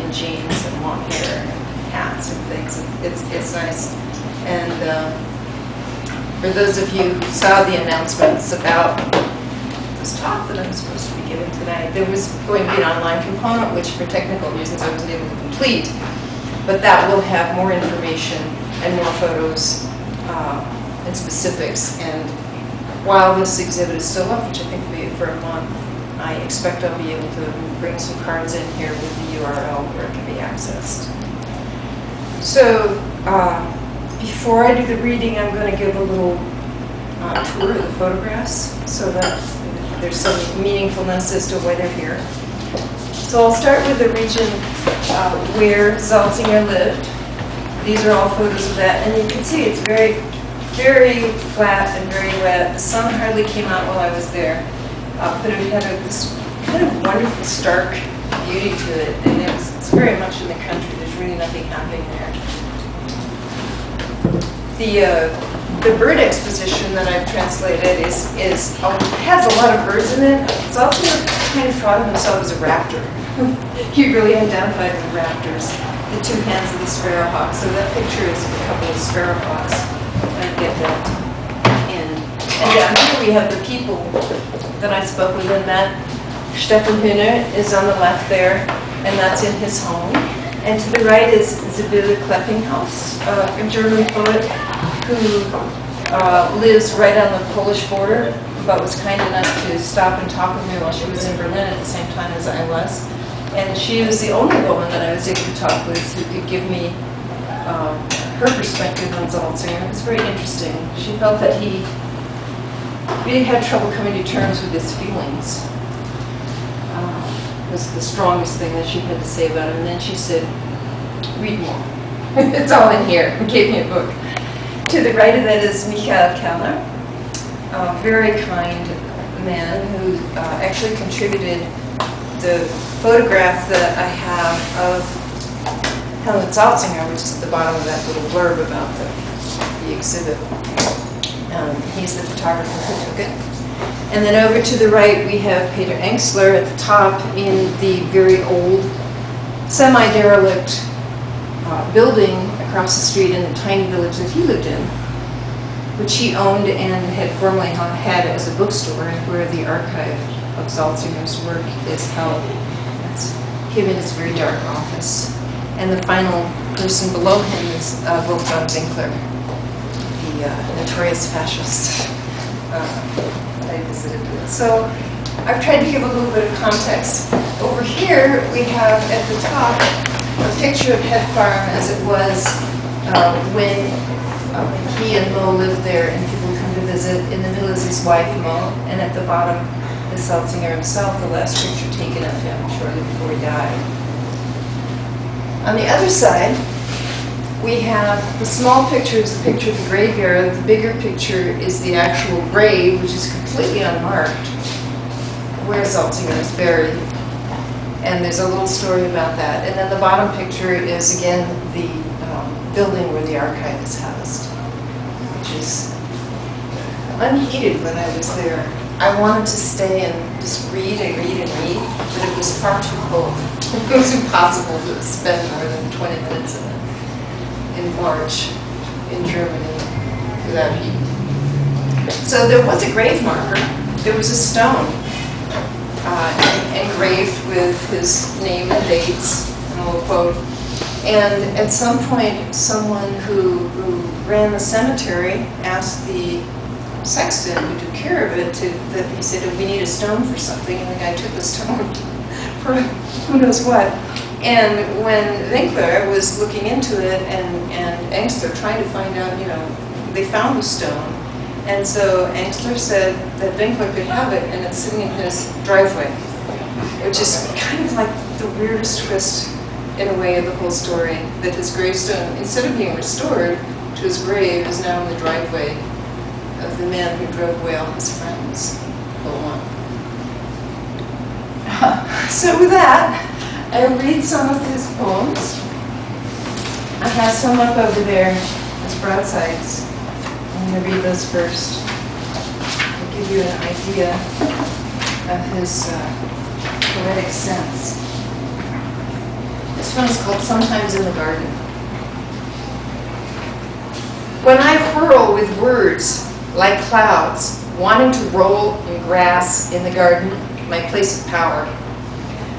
in jeans and long hair and hats and things. It's nice. And for those of you who saw the announcements about this talk that I'm supposed to be giving tonight, there was going to be an online component, which for technical reasons I wasn't able to complete. But that will have more information and more photos and specifics. And while this exhibit is still up, which I think will be for a month, I expect I'll be able to bring some cards in here with the URL where it can be accessed. So before I do the reading, I'm going to give a little tour of the photographs so that there's some meaningfulness as to why they're here. So I'll start with the region where Salzinger lived. These are all photos of that, and you can see it's very, very flat and very wet. The sun hardly came out while I was there, but it had this kind of wonderful, stark beauty to it, and it's very much in the country. There's really nothing happening there. The bird exposition that I've translated has a lot of birds in it. Salzinger kind of thought of himself as a raptor. He really identified with raptors, the two hands of the sparrowhawk. So that picture is a couple of sparrowhawks. I get that in. And down here we have the people that I spoke with in that. Stefan Hühner is on the left there, and that's in his home. And to the right is Sibylle Kleppinghaus, a German poet who lives right on the Polish border, but was kind enough to stop and talk with me while she was in Berlin at the same time as I was. And she was the only woman that I was able to talk with who could give me her perspective on Salzinger. It was very interesting. She felt that he really had trouble coming to terms with his feelings. Was the strongest thing that she had to say about him. And then she said, read more. It's all in here. And gave me a book. To the right of that is Michael Kellner, a very kind man who actually contributed the photograph that I have of Helmut Salzinger, which is at the bottom of that little blurb about the exhibit. He's the photographer who took it. And then over to the right, we have Peter Engstler at the top in the very old, semi-derelict building across the street in the tiny village that he lived in, which he owned and had formerly had as a bookstore, and where the archive of Salzinger's work is held. That's him in his very dark office. And the final person below him is Wolfgang Winkler, the notorious fascist. I visited with. So I've tried to give a little bit of context. Over here we have at the top a picture of Het Farm as it was when he and Mo lived there and people come to visit. In the middle is his wife Mo, and at the bottom is Salzinger himself, the last picture taken of him shortly before he died. On the other side, we have the small picture is the picture of the graveyard. The bigger picture is the actual grave, which is completely unmarked, where Salzinger is buried. And there's a little story about that. And then the bottom picture is, again, the building where the archive is housed, which is unheated when I was there. I wanted to stay and just read and read and read, but it was far too cold. It was impossible to spend more than 20 minutes in March in Germany without heat. So there was a grave marker. There was a stone engraved with his name and dates, and a little quote. And at some point, someone who ran the cemetery asked the sexton who took care of it that he said, we need a stone for something, and the guy took the stone for who knows what. And when Winkler was looking into it and Engstler trying to find out, they found the stone. And so Engstler said that Winkler could have it, and it's sitting in his driveway, which is kind of like the weirdest twist in a way of the whole story, that his gravestone, instead of being restored to his grave, is now in the driveway of the man who drove away all his friends. Go on. So with that, I'll read some of his poems. I have some up over there as broadsides. I'm going to read those first. I'll give you an idea of his poetic sense. This one is called Sometimes in the Garden. When I whirl with words like clouds, wanting to roll in grass in the garden, my place of power,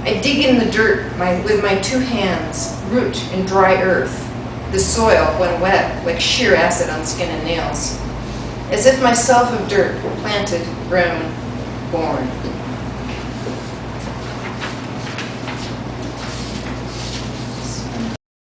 I dig in the dirt with my 2 hands, root in dry earth, the soil, when wet, like sheer acid on skin and nails, as if myself of dirt, planted, grown, born.